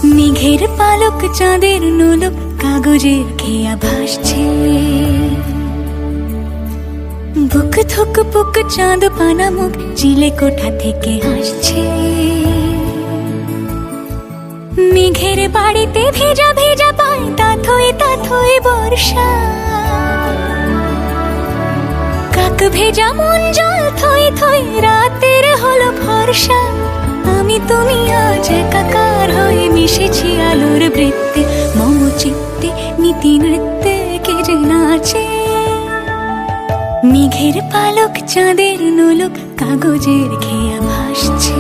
মেঘের পালক চাঁদের নোলক কাগজের খেয়া ভাসছে। বুক থুক পুক চাঁদ পানা মুখ চিলে কোঠা থেকে হাসছে। মেঘের বাড়িতে ভেজা ভেজা পায় তাথই বর্ষা। কাক ভেজা মন জল থই থই রাতের হলো ভরসা। আমি তুমি আজ একাকার হয়ে মিশেছি আলোর বৃত্তে। মম চিত্তে নীতি নৃত্যে কে যে নাচে। মেঘের পালক চাঁদের নোলক কাগজের খেয়া ভাসছে।